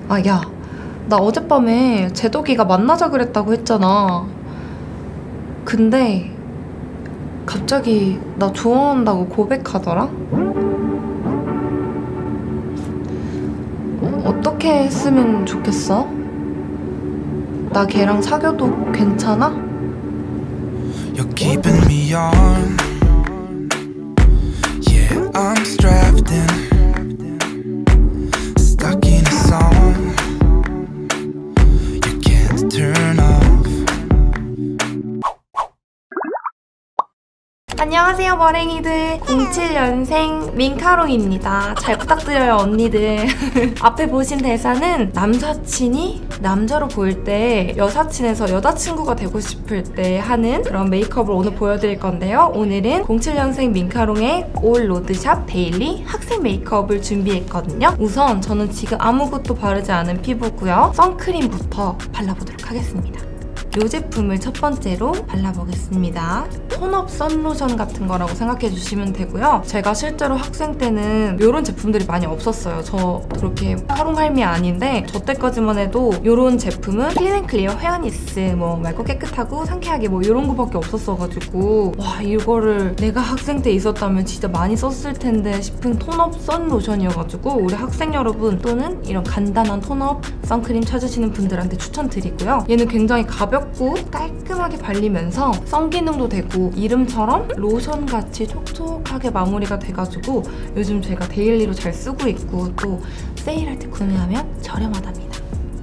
아, 야, 나 어젯밤에 제덕이가 만나자 그랬다고 했잖아. 근데 갑자기 나 좋아한다고 고백하더라? 어떻게 했으면 좋겠어? 나 걔랑 사귀어도 괜찮아? You're keeping me on. Yeah, I'm strapped in, stuck in a song you can't turn off. 안녕하세요, 머랭이들. 07년생 민카롱입니다. 잘 부탁드려요, 언니들. 앞에 보신 대사는 남사친이 남자로 보일 때 여사친에서 여자친구가 되고 싶을 때 하는 그런 메이크업을 오늘 보여드릴 건데요. 오늘은 07년생 민카롱의 올 로드샵 데일리 학생 메이크업을 준비했거든요. 우선 저는 지금 아무것도 바르지 않은 피부고요. 선크림부터 발라보도록 하겠습니다. 이 제품을 첫 번째로 발라보겠습니다. 톤업 선로션 같은 거라고 생각해 주시면 되고요. 제가 실제로 학생 때는 이런 제품들이 많이 없었어요. 저 그렇게 카롱할미 아닌데 저 때까지만 해도 이런 제품은 클린앤클리어 헤어니스 뭐 맑고 깨끗하고 상쾌하게 뭐 이런 거밖에 없었어가지고 와, 이거를 내가 학생 때 있었다면 진짜 많이 썼을 텐데 싶은 톤업 선로션이어가지고 우리 학생 여러분 또는 이런 간단한 톤업 선크림 찾으시는 분들한테 추천드리고요. 얘는 굉장히 가볍고 깔끔하게 발리면서 선기능도 되고 이름처럼 로션같이 촉촉하게 마무리가 돼가지고 요즘 제가 데일리로 잘 쓰고 있고 또 세일할 때 구매하면 저렴하답니다.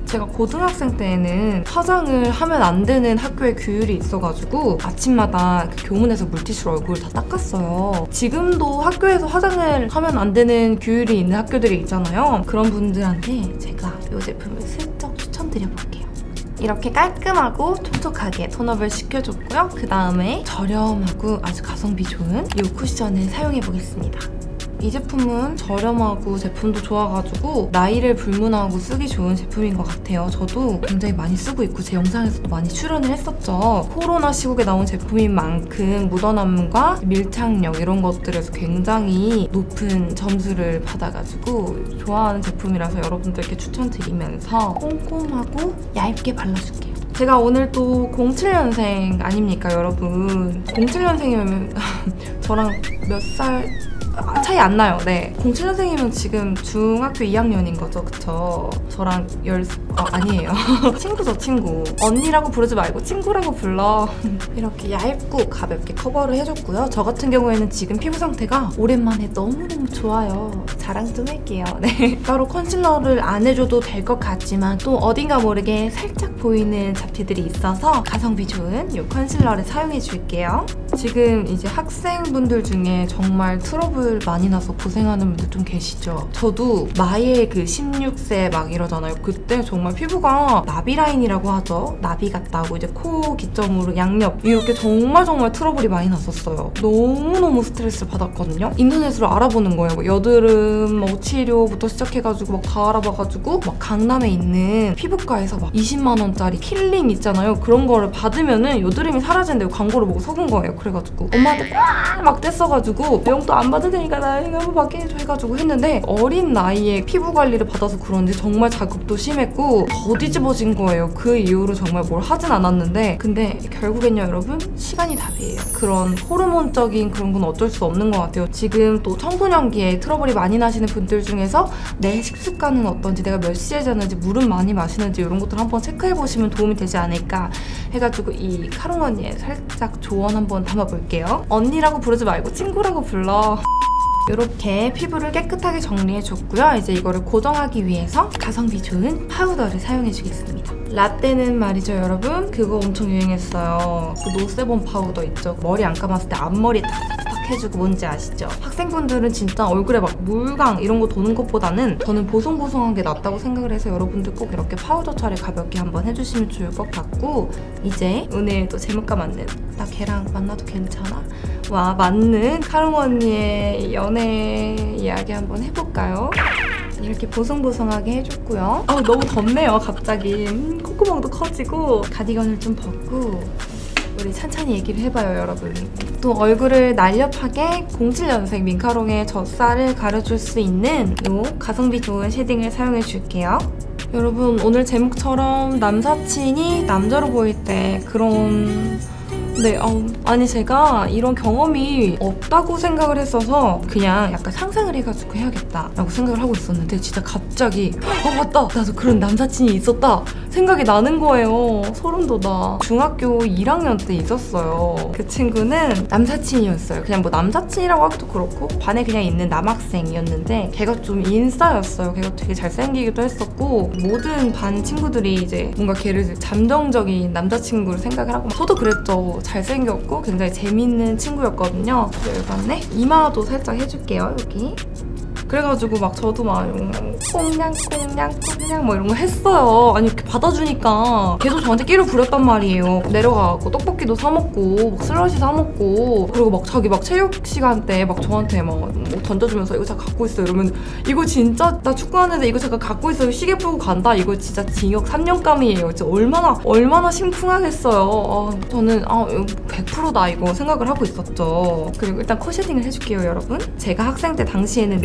제가 고등학생 때에는 화장을 하면 안 되는 학교에 규율이 있어가지고 아침마다 그 교문에서 물티슈로 얼굴을 다 닦았어요. 지금도 학교에서 화장을 하면 안 되는 규율이 있는 학교들이 있잖아요. 그런 분들한테 제가 이 제품을 슬쩍 추천드려볼게요. 이렇게 깔끔하고 촉촉하게 톤업을 시켜줬고요. 그 다음에 저렴하고 아주 가성비 좋은 이 쿠션을 사용해보겠습니다. 이 제품은 저렴하고 제품도 좋아가지고 나이를 불문하고 쓰기 좋은 제품인 것 같아요. 저도 굉장히 많이 쓰고 있고 제 영상에서도 많이 출연을 했었죠. 코로나 시국에 나온 제품인 만큼 묻어남과 밀착력 이런 것들에서 굉장히 높은 점수를 받아가지고 좋아하는 제품이라서 여러분들께 추천드리면서 꼼꼼하고 얇게 발라줄게요. 제가 오늘 또 07년생 아닙니까, 여러분? 07년생이면 저랑 몇 살 차이 안 나요. 네. 07년생이면 지금 중학교 2학년인 거죠, 그쵸? 저랑 아니에요. 친구죠, 친구. 언니라고 부르지 말고 친구라고 불러. 이렇게 얇고 가볍게 커버를 해줬고요. 저 같은 경우에는 지금 피부 상태가 오랜만에 너무너무 좋아요. 자랑 좀 할게요. 네. 따로 컨실러를 안 해줘도 될 것 같지만 또 어딘가 모르게 살짝 보이는 잡티들이 있어서 가성비 좋은 이 컨실러를 사용해 줄게요. 지금 이제 학생분들 중에 정말 트러블 많이 나서 고생하는 분들 좀 계시죠? 저도 마의 그 16세 막 이러잖아요. 그때 정말 피부가 나비 라인이라고 하죠. 나비 같다고 이제 코 기점으로 양옆 이렇게 정말 트러블이 많이 났었어요. 너무너무 스트레스를 받았거든요. 인터넷으로 알아보는 거예요. 뭐 여드름 뭐 치료부터 시작해가지고 막 다 알아봐가지고 막 강남에 있는 피부과에서 막 20만 원짜리 킬링 있잖아요. 그런 거를 받으면은 여드름이 사라진대요. 광고를 보고 속은 거예요. 그래가지고 엄마한테 막 뗐어가지고 용돈 안 받을 테니까 나 이거 한번 받게 해줘 해가지고 했는데 어린 나이에 피부 관리를 받아서 그런지 정말 자극도 심했고 더 뒤집어진 거예요. 그 이후로 정말 뭘 하진 않았는데 근데 결국엔요, 여러분, 시간이 답이에요. 그런 호르몬적인 그런 건 어쩔 수 없는 것 같아요. 지금 또 청소년기에 트러블이 많이 나시는 분들 중에서 내 식습관은 어떤지, 내가 몇 시에 자는지, 물은 많이 마시는지 이런 것들 한번 체크해보시면 도움이 되지 않을까 해가지고 이 카롱 언니의 살짝 조언 한번 담아볼게요. 언니라고 부르지 말고 친구라고 불러. 이렇게 피부를 깨끗하게 정리해줬고요. 이제 이거를 고정하기 위해서 가성비 좋은 파우더를 사용해주겠습니다. 라떼는 말이죠, 여러분, 그거 엄청 유행했어요. 그 노세본 파우더 있죠? 머리 안 감았을 때 앞머리 탁탁 해주고, 뭔지 아시죠? 학생분들은 진짜 얼굴에 막 물광 이런 거 도는 것보다는 저는 보송보송한 게 낫다고 생각을 해서 여러분들 꼭 이렇게 파우더 처리 가볍게 한번 해주시면 좋을 것 같고, 이제 오늘 또 제목과 맞는 나 걔랑 만나도 괜찮아? 와, 맞는 카롱 언니의 연애 이야기 한번 해볼까요? 이렇게 보송보송하게 해줬고요. 너무 덥네요, 갑자기. 콧구멍도 커지고. 가디건을 좀 벗고 우리 천천히 얘기를 해봐요, 여러분. 또 얼굴을 날렵하게 07년생 민카롱의 젖살을 가려줄 수 있는 이 가성비 좋은 쉐딩을 사용해 줄게요. 여러분, 오늘 제목처럼 남사친이 남자로 보일 때 그런... 네, 아니 제가 이런 경험이 없다고 생각을 했어서 그냥 약간 상상을 해가지고 해야겠다라고 생각을 하고 있었는데 진짜 갑자기 맞다! 나도 그런 남사친이 있었다! 생각이 나는 거예요. 소름 돋아. 중학교 1학년 때 있었어요. 그 친구는 남사친이었어요. 그냥 뭐 남사친이라고 하기도 그렇고 반에 그냥 있는 남학생이었는데 걔가 좀 인싸였어요. 걔가 되게 잘생기기도 했었고 모든 반 친구들이 이제 뭔가 걔를 잠정적인 남자친구로 생각을 하고 저도 그랬죠. 잘생겼고 굉장히 재밌는 친구였거든요. 열받네? 이마도 살짝 해줄게요, 여기. 그래가지고 막 저도 막 꽁냥 뭐 이런 거 했어요. 아니 이렇게 받아주니까 계속 저한테 끼를 부렸단 말이에요. 내려가고 떡볶이도 사 먹고 막 슬러시 사 먹고 그리고 막 자기 막 체육 시간 때 막 저한테 막 던져주면서 이거 잠깐 갖고 있어 이러면 이거 진짜 나 축구하는데 이거 잠깐 갖고 있어 시계 풀고 간다 이거 진짜 징역 3년감이에요. 진짜 얼마나 심쿵하겠어요. 저는 100%다 이거 생각을 하고 있었죠. 그리고 일단 코 쉐딩을 해줄게요, 여러분. 제가 학생 때 당시에는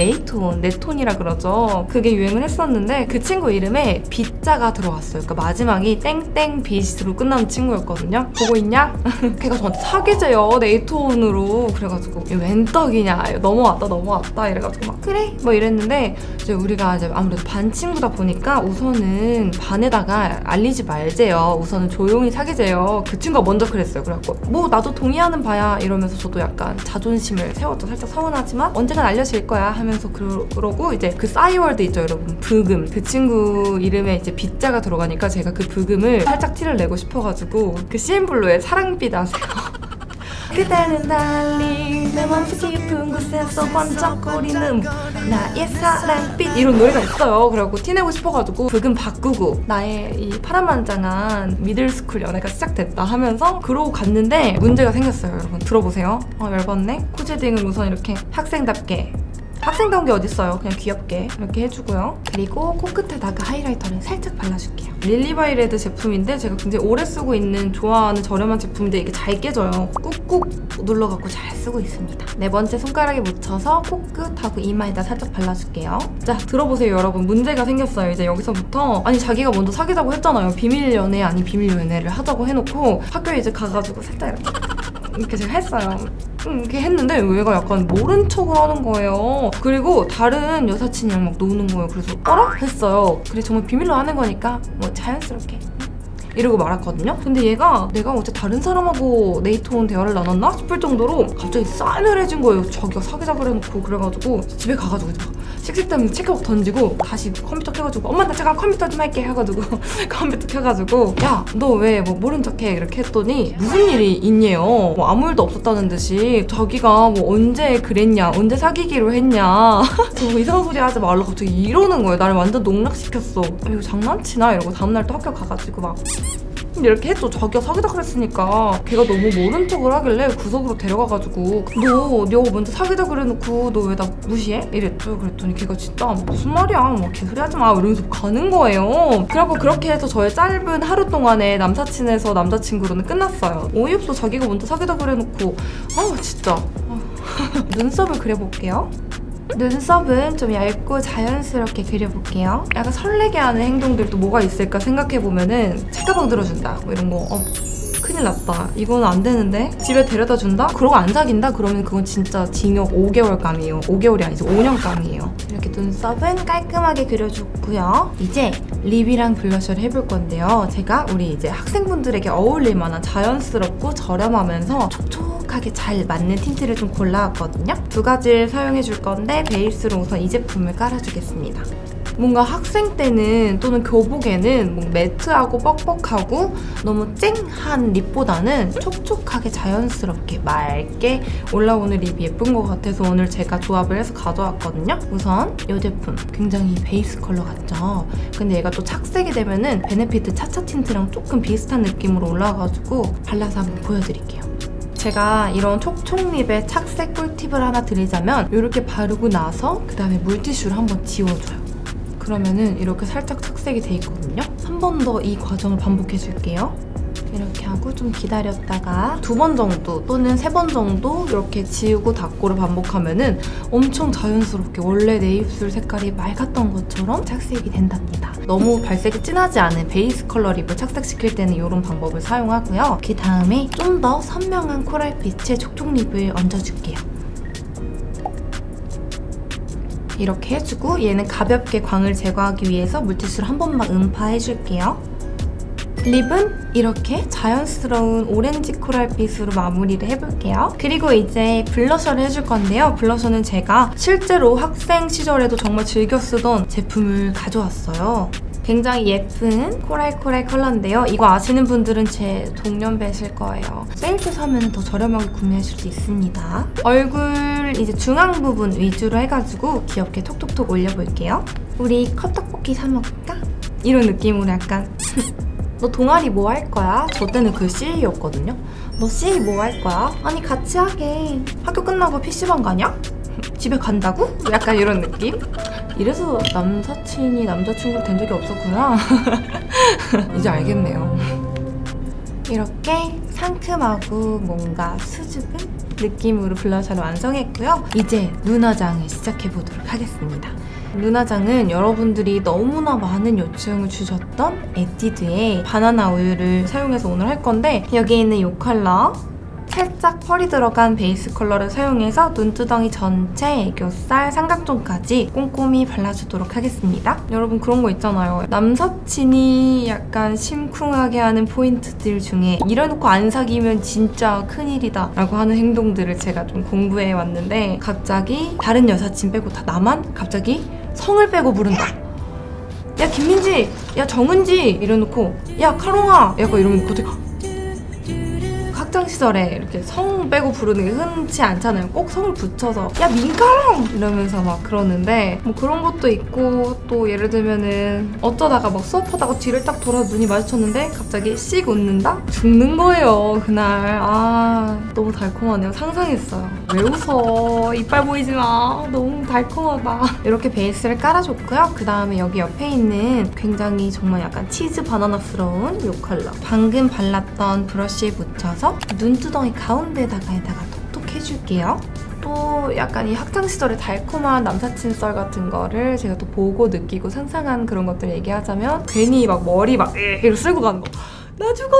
네톤이라 그러죠. 그게 유행을 했었는데 그 친구 이름에 빛자가 들어왔어요. 그러니까 마지막이 땡땡 빛으로 끝나는 친구였거든요. 보고 있냐? 걔가 저한테 사귀재요, 네톤으로. 그래가지고 웬 떡이냐, 넘어왔다 이래가지고 막 그래? 뭐 이랬는데 이제 우리가 이제 아무래도 반 친구다 보니까 우선은 반에다가 알리지 말재요. 우선은 조용히 사귀재요. 그 친구가 먼저 그랬어요. 그래갖고 뭐 나도 동의하는 바야 이러면서 저도 약간 자존심을 세웠죠. 살짝 서운하지만 언젠간 알려질 거야 하면서 그러고 이제 그 싸이월드 있죠, 여러분. 브금. 그 친구 이름에 이제 빛자가 들어가니까 제가 그 브금을 살짝 티를 내고 싶어가지고 그 CN블루의 사랑빛 아세요? 그대는 달리 내 맘속 깊은 곳에서 번쩍거리는 나의 사랑빛 이런 노래가 있어요. 그래갖고 티내고 싶어가지고 브금 바꾸고 나의 이 파란만장한 미들스쿨 연애가 시작됐다 하면서 그러고 갔는데 문제가 생겼어요, 여러분. 들어보세요. 열받네. 코 쉐딩을 우선 이렇게 학생답게 학생다운 게 어딨어요. 그냥 귀엽게 이렇게 해주고요. 그리고 코끝에다가 하이라이터를 살짝 발라줄게요. 릴리바이레드 제품인데 제가 굉장히 오래 쓰고 있는 좋아하는 저렴한 제품인데 이게 잘 깨져요. 꾹꾹 눌러갖고 잘 쓰고 있습니다. 네 번째 손가락에 묻혀서 코끝하고 이마에다 살짝 발라줄게요. 자, 들어보세요, 여러분. 문제가 생겼어요. 이제 여기서부터 아니 자기가 먼저 사귀자고 했잖아요. 비밀 연애 아닌 비밀 연애를 하자고 해놓고 학교에 이제 가가지고 살짝 이렇게 제가 했어요. 이렇게 했는데 얘가 약간 모른 척을 하는 거예요. 그리고 다른 여사친이랑 막 노는 거예요. 그래서 어라? 했어요. 그래 정말 비밀로 하는 거니까 뭐 자연스럽게 이러고 말았거든요. 근데 얘가 내가 어제 다른 사람하고 네이트온 대화를 나눴나 싶을 정도로 갑자기 사인을 해준 거예요. 자기가 사귀자고 그래놓고. 그래가지고 집에 가가지고 막 씩씩 때문에 체크복 던지고 다시 컴퓨터 켜가지고 엄마 나 잠깐 컴퓨터 좀 할게 해가지고 컴퓨터 켜가지고 야 너 왜 뭐 모른 척해 이렇게 했더니 무슨 일이 있냐요. 뭐 아무 일도 없었다는 듯이 자기가 뭐 언제 그랬냐 언제 사귀기로 했냐 저 이상한 소리 하지 말라 갑자기 이러는 거예요. 나를 완전 농락시켰어. 이거 장난치나 이러고 다음날 또 학교 가가지고 막 이렇게 했죠. 자기가 사귀다 그랬으니까 걔가 너무 모른 척을 하길래 구석으로 데려가가지고 너 먼저 사귀다 그래놓고 너 왜 나 무시해? 이랬죠. 그랬더니 걔가 진짜 무슨 말이야 뭐 개소리 하지마 이러면서 가는 거예요. 그리고 그렇게 해서 저의 짧은 하루 동안에 남사친에서 남자친구로는 끝났어요. 어이없어. 자기가 먼저 사귀다 그래놓고 진짜 눈썹을 그려볼게요. 눈썹은 좀 얇고 자연스럽게 그려볼게요. 약간 설레게 하는 행동들도 뭐가 있을까 생각해보면은 책가방 들어준다 뭐 이런 거 큰일 났다 이거는 안 되는데 집에 데려다 준다? 그러고 안 사귄다? 그러면 그건 진짜 징역 5개월감이에요. 5개월이 아니죠 5년감이에요. 이렇게 눈썹은 깔끔하게 그려줬고요. 이제 립이랑 블러셔를 해볼 건데요. 제가 우리 이제 학생분들에게 어울릴 만한 자연스럽고 저렴하면서 촉촉하게 잘 맞는 틴트를 좀 골라왔거든요. 두 가지를 사용해줄 건데 베이스로 우선 이 제품을 깔아주겠습니다. 뭔가 학생 때는 또는 교복에는 뭐 매트하고 뻑뻑하고 너무 쨍한 립보다는 촉촉하게 자연스럽게 맑게 올라오는 립이 예쁜 것 같아서 오늘 제가 조합을 해서 가져왔거든요. 우선 이 제품 굉장히 베이스 컬러 같죠? 근데 얘가 또 착색이 되면은 베네피트 차차 틴트랑 조금 비슷한 느낌으로 올라와가지고 발라서 한번 보여드릴게요. 제가 이런 촉촉립의 착색 꿀팁을 하나 드리자면 이렇게 바르고 나서 그 다음에 물티슈를 한번 지워줘요. 그러면은 이렇게 살짝 착색이 돼 있거든요. 한 번 더 이 과정을 반복해 줄게요. 이렇게 하고 좀 기다렸다가 2번 정도 또는 3번 정도 이렇게 지우고 닦고를 반복하면은 엄청 자연스럽게 원래 내 입술 색깔이 맑았던 것처럼 착색이 된답니다. 너무 발색이 진하지 않은 베이스 컬러 립을 착색시킬 때는 이런 방법을 사용하고요. 그 다음에 좀 더 선명한 코랄빛의 촉촉 립을 얹어줄게요. 이렇게 해주고 얘는 가볍게 광을 제거하기 위해서 물티슈를 한 번만 음파해줄게요. 립은 이렇게 자연스러운 오렌지 코랄빛으로 마무리를 해볼게요. 그리고 이제 블러셔를 해줄 건데요. 블러셔는 제가 실제로 학생 시절에도 정말 즐겨 쓰던 제품을 가져왔어요. 굉장히 예쁜 코랄 컬러인데요. 이거 아시는 분들은 제 동년배실 거예요. 세일 때 사면 더 저렴하게 구매하실 수 있습니다. 얼굴 이제 중앙 부분 위주로 해가지고 귀엽게 톡톡톡 올려볼게요. 우리 컵떡볶이 사 먹을까? 이런 느낌으로 약간 너 동아리 뭐 할 거야? 저 때는 그 CA였거든요. 너 CA 뭐 할 거야? 아니 같이 하게. 학교 끝나고 PC방 가냐? 집에 간다고? 약간 이런 느낌? 이래서 남사친이 남자친구로 된 적이 없었구나. 이제 알겠네요. 이렇게 상큼하고 뭔가 수줍은 느낌으로 블러셔를 완성했고요. 이제 눈화장을 시작해보도록 하겠습니다. 눈화장은 여러분들이 너무나 많은 요청을 주셨던 에뛰드의 바나나 우유를 사용해서 오늘 할 건데 여기에 있는 이 컬러 살짝 펄이 들어간 베이스 컬러를 사용해서 눈두덩이 전체, 애교살, 삼각존까지 꼼꼼히 발라주도록 하겠습니다. 여러분 그런 거 있잖아요. 남사친이 약간 심쿵하게 하는 포인트들 중에 이래놓고 안 사귀면 진짜 큰일이다 라고 하는 행동들을 제가 좀 공부해왔는데 갑자기 다른 여사친 빼고 다 나만 갑자기 성을 빼고 부른다. 야 김민지! 야 정은지! 이래놓고 야 카롱아! 약간 이러면 갑자기 학창 시절에 이렇게 성 빼고 부르는 게 흔치 않잖아요. 꼭 성을 붙여서 야 민카롱! 이러면서 막 그러는데 뭐 그런 것도 있고 또 예를 들면은 어쩌다가 막 수업하다가 뒤를 딱 돌아 눈이 마주쳤는데 갑자기 씩 웃는다? 죽는 거예요 그날. 아 너무 달콤하네요. 상상했어요. 왜 웃어? 이빨 보이지 마. 너무 달콤하다. 이렇게 베이스를 깔아줬고요. 그 다음에 여기 옆에 있는 굉장히 정말 약간 치즈 바나나스러운 이 컬러 방금 발랐던 브러쉬에 묻혀서 눈두덩이 가운데다가 톡톡 해줄게요. 또 약간 이 학창시절의 달콤한 남사친 썰 같은 거를 제가 또 보고 느끼고 상상한 그런 것들 얘기하자면 괜히 막 머리 막 이렇게 쓸고 가는 거. 나 죽어.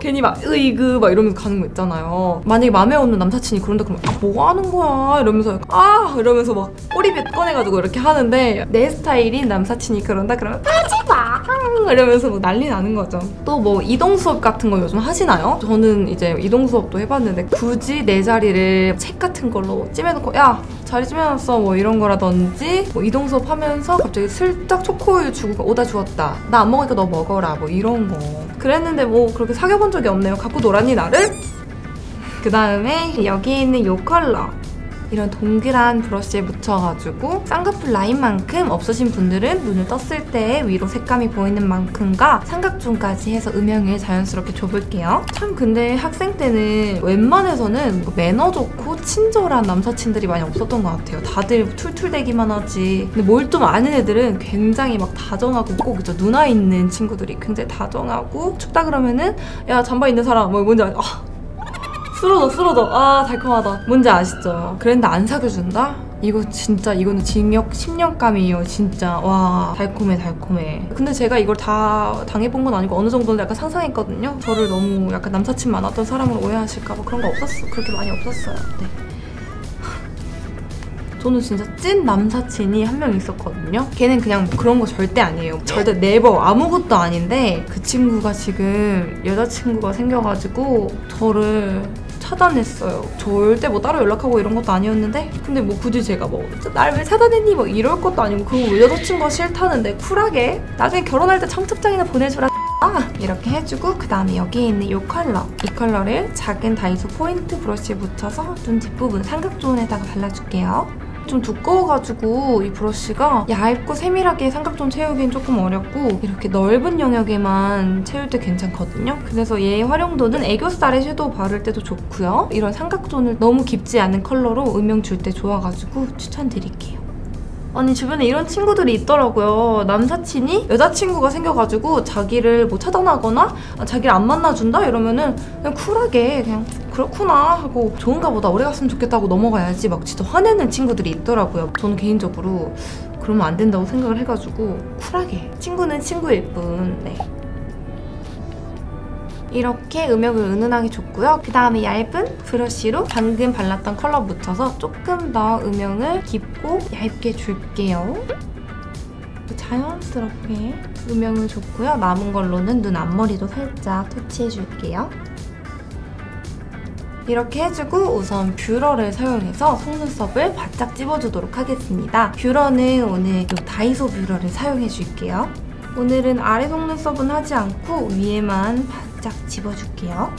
괜히 막 으이그 막 이러면서 가는 거 있잖아요. 만약에 마음에 없는 남사친이 그런다 그러면 아 뭐 하는 거야 이러면서 이러면서 막 꼬리빗 꺼내가지고 이렇게 하는데 내 스타일인 남사친이 그런다 그러면 하지마 이러면서 막 난리 나는 거죠. 또 뭐 이동 수업 같은 거 요즘 하시나요? 저는 이제 이동 수업도 해봤는데 굳이 내 자리를 책 같은 걸로 찜해놓고 야 자리 찜해놨어 뭐 이런 거라든지 뭐 이동 수업 하면서 갑자기 슬쩍 초코우유 주고 오다 주었다. 나 안 먹으니까 너 먹어라 뭐 이런 거. 그랬는데 뭐 그렇게 사귀어본 적이 없네요. 갖고 놀았니 나를? 그 다음에 여기에 있는 이 컬러 이런 동그란 브러쉬에 묻혀가지고 쌍꺼풀 라인만큼 없으신 분들은 눈을 떴을 때 위로 색감이 보이는 만큼과 삼각존까지 해서 음영을 자연스럽게 줘볼게요. 참 근데 학생 때는 웬만해서는 매너 좋고 친절한 남사친들이 많이 없었던 것 같아요. 다들 툴툴대기만 하지. 근데 뭘 좀 아는 애들은 굉장히 막 다정하고 꼭 이제 누나 있는 친구들이 굉장히 다정하고 춥다 그러면은 야 잠바 있는 사람 뭐 뭔지 알죠? 쓰러져. 아 달콤하다. 뭔지 아시죠? 그랬는데 안 사귀어준다? 이거 진짜 이거는 징역 10년감이에요 진짜. 와 달콤해. 근데 제가 이걸 다 당해본 건 아니고 어느 정도는 약간 상상했거든요. 저를 너무 약간 남사친 많았던 사람으로 오해하실까 봐 그런 거 없었어. 그렇게 많이 없었어요. 네. 저는 진짜 찐 남사친이 한 명 있었거든요. 걔는 그냥 뭐 그런 거 절대 아니에요. 절대 네버 아무것도 아닌데 그 친구가 지금 여자친구가 생겨가지고 저를 차단했어요. 절대 뭐 따로 연락하고 이런 것도 아니었는데 근데 뭐 굳이 제가 뭐 날 왜 차단했니 뭐 이럴 것도 아니고 그리고 여자친구가 싫다는데 쿨하게 나중에 결혼할 때 청첩장이나 보내주라 이렇게 해주고 그 다음에 여기에 있는 이 컬러를 작은 다이소 포인트 브러쉬에 묻혀서 눈 뒷부분 삼각존에다가 발라줄게요. 좀 두꺼워가지고 이 브러쉬가 얇고 세밀하게 삼각존 채우기엔 조금 어렵고 이렇게 넓은 영역에만 채울 때 괜찮거든요. 그래서 얘의 활용도는 애교살에 섀도우 바를 때도 좋고요. 이런 삼각존을 너무 깊지 않은 컬러로 음영 줄 때 좋아가지고 추천드릴게요. 아니 주변에 이런 친구들이 있더라고요. 남사친이 여자친구가 생겨가지고 자기를 뭐 차단하거나 자기를 안 만나준다 이러면은 그냥 쿨하게 그냥 그렇구나 하고 좋은가 보다 오래 갔으면 좋겠다고 넘어가야지 막 진짜 화내는 친구들이 있더라고요. 저는 개인적으로 그러면 안 된다고 생각을 해가지고 쿨하게 친구는 친구일 뿐. 네. 이렇게 음영을 은은하게 줬고요. 그 다음에 얇은 브러쉬로 방금 발랐던 컬러 묻혀서 조금 더 음영을 깊고 얇게 줄게요. 자연스럽게 음영을 줬고요. 남은 걸로는 눈 앞머리도 살짝 터치해줄게요. 이렇게 해주고 우선 뷰러를 사용해서 속눈썹을 바짝 찝어주도록 하겠습니다. 뷰러는 오늘 이 다이소 뷰러를 사용해줄게요. 오늘은 아래 속눈썹은 하지 않고 위에만 바짝 찝어줄게요.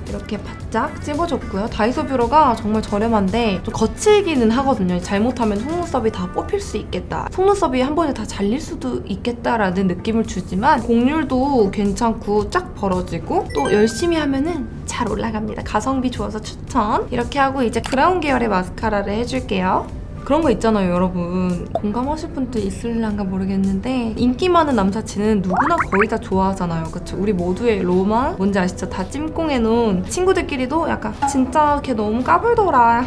이렇게 바짝 찝어줬고요. 다이소 뷰러가 정말 저렴한데 좀 거칠기는 하거든요. 잘못하면 속눈썹이 다 뽑힐 수 있겠다. 속눈썹이 한 번에 다 잘릴 수도 있겠다라는 느낌을 주지만 곡률도 괜찮고 쫙 벌어지고 또 열심히 하면은 잘 올라갑니다. 가성비 좋아서 추천. 이렇게 하고 이제 브라운 계열의 마스카라를 해줄게요. 그런 거 있잖아요, 여러분. 공감하실 분도 있을란가 모르겠는데 인기 많은 남사친은 누구나 거의 다 좋아하잖아요. 그쵸? 우리 모두의 로망? 뭔지 아시죠? 다 찜꽁해놓은 친구들끼리도 약간 진짜 걔 너무 까불더라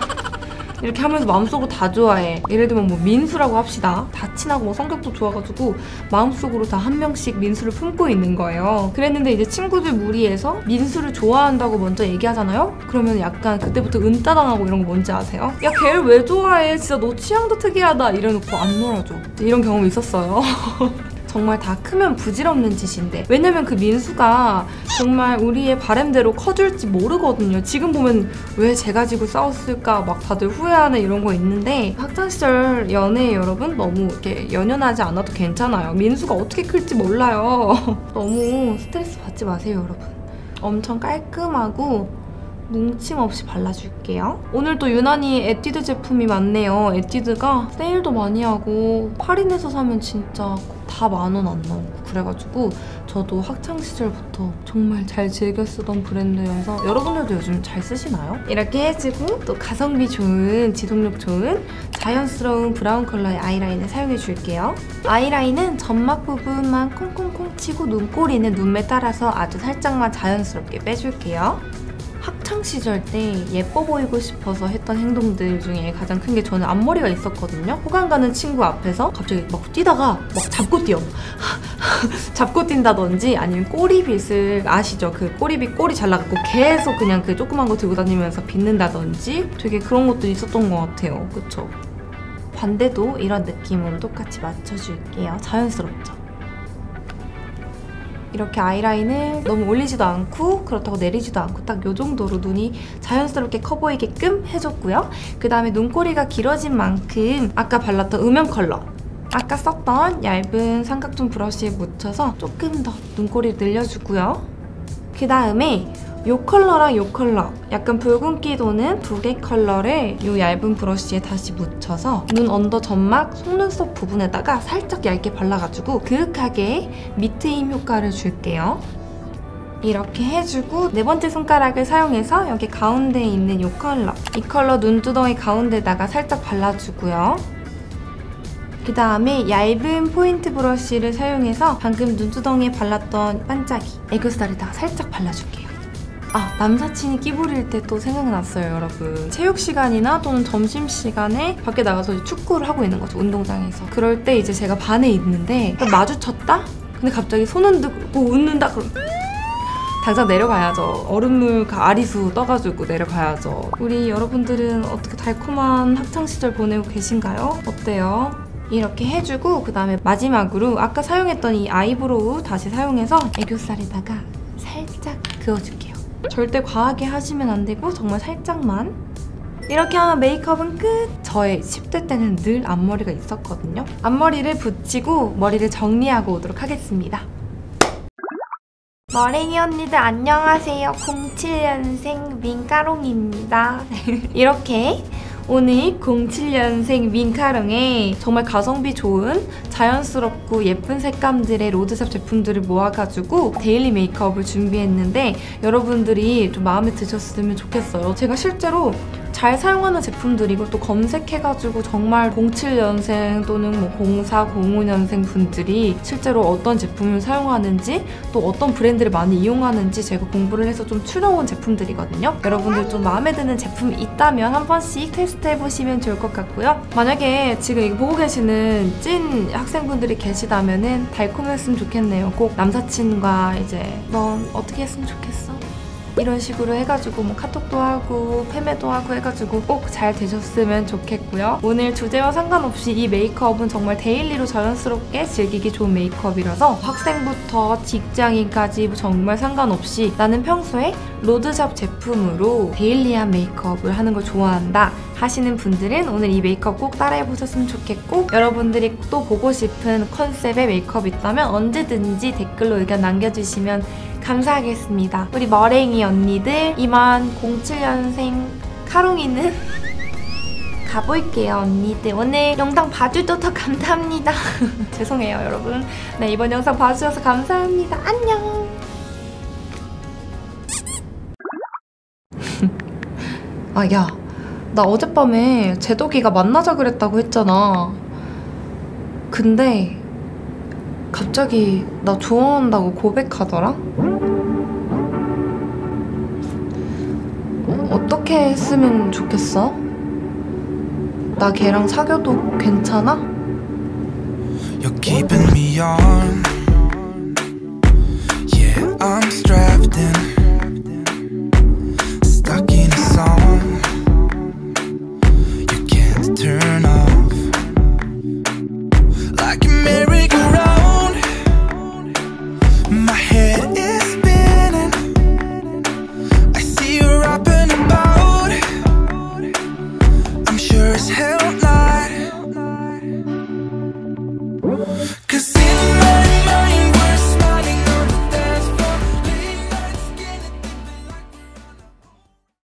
이렇게 하면서 마음속으로 다 좋아해. 예를 들면 뭐 민수라고 합시다. 다 친하고 뭐 성격도 좋아가지고 마음속으로 다 한 명씩 민수를 품고 있는 거예요. 그랬는데 이제 친구들 무리해서 민수를 좋아한다고 먼저 얘기하잖아요? 그러면 약간 그때부터 은따당하고 이런 거 뭔지 아세요? 야 걔를 왜 좋아해? 진짜 너 취향도 특이하다 이래놓고 안 놀아줘. 이런 경험이 있었어요. 정말 다 크면 부질없는 짓인데 왜냐면 그 민수가 정말 우리의 바램대로 커줄지 모르거든요. 지금 보면 왜 쟤 가지고 싸웠을까 막 다들 후회하는 이런 거 있는데 학창시절 연애 여러분 너무 이렇게 연연하지 않아도 괜찮아요. 민수가 어떻게 클지 몰라요. 너무 스트레스 받지 마세요 여러분. 엄청 깔끔하고 뭉침 없이 발라줄게요. 오늘 또 유난히 에뛰드 제품이 많네요. 에뛰드가 세일도 많이 하고 할인해서 사면 진짜 다 10,000원 안 나오고 그래가지고 저도 학창시절부터 정말 잘 즐겨 쓰던 브랜드여서 여러분들도 요즘 잘 쓰시나요? 이렇게 해주고 또 가성비 좋은, 지속력 좋은 자연스러운 브라운 컬러의 아이라인을 사용해줄게요. 아이라인은 점막 부분만 콩콩콩 치고 눈꼬리는 눈매 따라서 아주 살짝만 자연스럽게 빼줄게요. 학창시절 때 예뻐 보이고 싶어서 했던 행동들 중에 가장 큰 게 저는 앞머리가 있었거든요. 호감 가는 친구 앞에서 갑자기 막 뛰다가 막 잡고 뛰어. 잡고 뛴다든지 아니면 꼬리빗을 아시죠? 그 꼬리빗 꼬리 잘라갖고 계속 그냥 그 조그만 거 들고 다니면서 빗는다든지 되게 그런 것도 있었던 것 같아요. 그쵸? 반대도 이런 느낌으로 똑같이 맞춰줄게요. 자연스럽죠? 이렇게 아이라인을 너무 올리지도 않고 그렇다고 내리지도 않고 딱 이 정도로 눈이 자연스럽게 커 보이게끔 해줬고요. 그 다음에 눈꼬리가 길어진 만큼 아까 발랐던 음영 컬러 아까 썼던 얇은 삼각존 브러쉬에 묻혀서 조금 더 눈꼬리를 늘려주고요. 그 다음에 이 컬러랑 이 컬러 약간 붉은기 도는 두 개 컬러를 이 얇은 브러쉬에 다시 묻혀서 눈 언더 점막 속눈썹 부분에다가 살짝 얇게 발라가지고 그윽하게 미트 힘 효과를 줄게요. 이렇게 해주고 네 번째 손가락을 사용해서 여기 가운데에 있는 이 컬러 눈두덩이 가운데다가 살짝 발라주고요. 그 다음에 얇은 포인트 브러쉬를 사용해서 방금 눈두덩이에 발랐던 반짝이 애교살에다가 살짝 발라줄게요. 아, 남사친이 끼 부릴 때 또 생각났어요, 여러분. 체육 시간이나 또는 점심시간에 밖에 나가서 축구를 하고 있는 거죠, 운동장에서. 그럴 때 이제 제가 반에 있는데 마주쳤다? 근데 갑자기 손 흔들고 웃는다? 그럼 당장 내려가야죠. 얼음물 아리수 떠가지고 내려가야죠. 우리 여러분들은 어떻게 달콤한 학창시절 보내고 계신가요? 어때요? 이렇게 해주고 그 다음에 마지막으로 아까 사용했던 이 아이브로우 다시 사용해서 애교살에다가 살짝 그어줄게요. 절대 과하게 하시면 안 되고 정말 살짝만. 이렇게 하면 메이크업은 끝! 저의 10대 때는 늘 앞머리가 있었거든요. 앞머리를 붙이고 머리를 정리하고 오도록 하겠습니다. 머랭이 언니들 안녕하세요. 07년생 민가롱입니다. 이렇게 오늘 07년생 민카롱에 정말 가성비 좋은 자연스럽고 예쁜 색감들의 로드샵 제품들을 모아가지고 데일리 메이크업을 준비했는데 여러분들이 좀 마음에 드셨으면 좋겠어요. 제가 실제로 잘 사용하는 제품들이고 또 검색해가지고 정말 07년생 또는 뭐 04, 05년생 분들이 실제로 어떤 제품을 사용하는지 또 어떤 브랜드를 많이 이용하는지 제가 공부를 해서 좀 추려온 제품들이거든요. 여러분들 좀 마음에 드는 제품이 있다면 한 번씩 테스트해보시면 좋을 것 같고요. 만약에 지금 이거 보고 계시는 찐 학생분들이 계시다면은 달콤했으면 좋겠네요. 꼭 남사친과 이제 넌 어떻게 했으면 좋겠어? 이런 식으로 해가지고 뭐 카톡도 하고 패매도 하고 해가지고 꼭 잘 되셨으면 좋겠고요. 오늘 주제와 상관없이 이 메이크업은 정말 데일리로 자연스럽게 즐기기 좋은 메이크업이라서 학생부터 직장인까지 정말 상관없이 나는 평소에 로드샵 제품으로 데일리한 메이크업을 하는 걸 좋아한다 하시는 분들은 오늘 이 메이크업 꼭 따라해보셨으면 좋겠고, 여러분들이 또 보고 싶은 컨셉의 메이크업 있다면 언제든지 댓글로 의견 남겨주시면 감사하겠습니다. 우리 머랭이 언니들 이만 07년생 카롱이는 가볼게요. 언니들 오늘 영상 봐주셔서 감사합니다. 죄송해요 여러분. 네, 이번 영상 봐주셔서 감사합니다. 안녕. 아, 야, 나 어젯밤에 제덕이가 만나자 그랬다고 했잖아. 근데 갑자기 나 좋아한다고 고백하더라? 어떻게 했으면 좋겠어? 나 걔랑 사귀어도 괜찮아? You're keeping me on. Yeah, I'm strapped in, stuck in a song. You can't turn